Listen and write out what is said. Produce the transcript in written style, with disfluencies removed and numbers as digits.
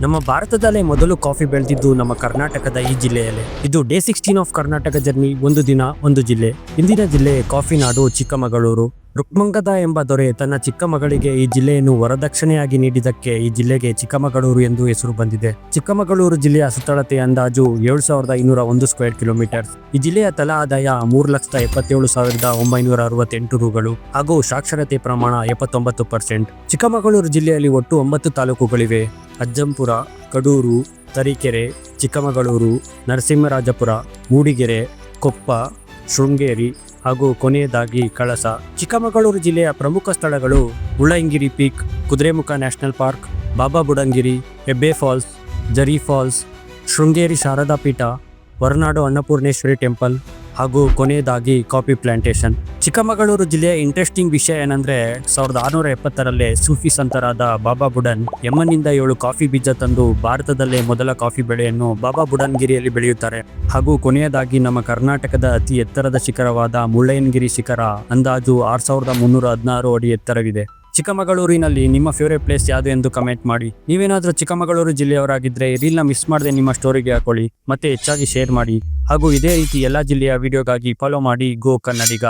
ನಮ್ಮ ಭಾರತದಲ್ಲೇ ಮೊದಲು ಕಾಫಿ ಬೆಳೆದಿದ್ದು ನಮ್ಮ ಕರ್ನಾಟಕದ ಈ ಜಿಲ್ಲೆಯಲ್ಲೇ. ಇದು ಡೇ 16 ಆಫ್ ಕರ್ನಾಟಕ ಜರ್ನಿ, ಒಂದು ದಿನ ಒಂದು ಜಿಲ್ಲೆ. ಇಂದಿನ ಜಿಲ್ಲೆ ಕಾಫಿ ನಾಡು ಚಿಕ್ಕಮಗಳೂರು. ರುಕ್ಮಂಗದ ಎಂಬ ದೊರೆ ತನ್ನ ಚಿಕ್ಕ ಮಗಳಿಗೆ ಈ ಜಿಲ್ಲೆಯನ್ನು ವರದಕ್ಷಿಣೆಯಾಗಿ ನೀಡಿದ್ದಕ್ಕೆ ಈ ಜಿಲ್ಲೆಗೆ ಚಿಕ್ಕಮಗಳೂರು ಎಂದು ಹೆಸರು ಬಂದಿದೆ. ಚಿಕ್ಕಮಗಳೂರು ಜಿಲ್ಲೆಯ ಸುತ್ತಳತೆ ಅಂದಾಜು 7,501 ಸ್ಕ್ವೇರ್ ಕಿಲೋಮೀಟರ್. ಈ ಜಿಲ್ಲೆಯ ತಲಾ ಆದಾಯ 3,77,968 ರೂಗಳು ಹಾಗೂ ಸಾಕ್ಷರತೆ ಪ್ರಮಾಣ 79%. ಚಿಕ್ಕಮಗಳೂರು ಜಿಲ್ಲೆಯಲ್ಲಿ ಒಟ್ಟು 9 ತಾಲೂಕುಗಳಿವೆ. ಅಜ್ಜಂಪುರ, ಕಡೂರು, ತರೀಕೆರೆ, ಚಿಕ್ಕಮಗಳೂರು, ನರಸಿಂಹರಾಜಪುರ, ಮೂಡಿಗೆರೆ, ಕೊಪ್ಪ, ಶೃಂಗೇರಿ ಹಾಗೂ ಕೊನೆಯದಾಗಿ ಕಳಸ. ಚಿಕ್ಕಮಗಳೂರು ಜಿಲ್ಲೆಯ ಪ್ರಮುಖ ಸ್ಥಳಗಳು Mullayanagiri peak, Kudremukh national park, Baba Budangiri, Hebbe falls, Jhari falls, Sringeri Sharada Peetha, Horanadu Annapoorneshwari temple ಹಾಗೂ ಕೊನೆಯದಾಗಿ ಕಾಫಿ ಪ್ಲಾಂಟೇಶನ್. ಚಿಕ್ಕಮಗಳೂರು ಜಿಲ್ಲೆಯ ಇಂಟ್ರೆಸ್ಟಿಂಗ್ ವಿಷಯ ಏನಂದ್ರೆ 1670ರಲ್ಲೇ ಸೂಫಿ ಸಂತರಾದ ಬಾಬಾ ಬುಡನ್ ಯಮನ್ನಿಂದ 7 ಕಾಫಿ ಬೀಜ ತಂದು ಭಾರತದಲ್ಲೇ ಮೊದಲ ಕಾಫಿ ಬೆಳೆಯನ್ನು ಬಾಬಾ ಬುಡನ್ಗಿರಿಯಲ್ಲಿ ಬೆಳೆಯುತ್ತಾರೆ. ಹಾಗೂ ಕೊನೆಯದಾಗಿ ನಮ್ಮ ಕರ್ನಾಟಕದ ಅತಿ ಎತ್ತರದ ಶಿಖರವಾದ ಮುಳ್ಳಯ್ಯನಗಿರಿ ಶಿಖರ ಅಂದಾಜು 6,316 ಅಡಿ ಎತ್ತರವಿದೆ. ಚಿಕ್ಕಮಗಳೂರಿನಲ್ಲಿ ನಿಮ್ಮ ಫೇವರೇಟ್ ಪ್ಲೇಸ್ ಯಾವುದು ಎಂದು ಕಮೆಂಟ್ ಮಾಡಿ. ನೀವೇನಾದರೂ ಚಿಕ್ಕಮಗಳೂರು ಜಿಲ್ಲೆಯವರಾಗಿದ್ದರೆ ರೀಲ್ನ ಮಿಸ್ ಮಾಡದೆ ನಿಮ್ಮ ಸ್ಟೋರಿಗೆ ಹಾಕೊಳ್ಳಿ, ಮತ್ತೆ ಹೆಚ್ಚಾಗಿ ಶೇರ್ ಮಾಡಿ. ಹಾಗೂ ಇದೇ ರೀತಿ ಎಲ್ಲ ಜಿಲ್ಲೆಯ ವಿಡಿಯೋಗಾಗಿ ಫಾಲೋ ಮಾಡಿ ಗೋ ಕನ್ನಡಿಗ.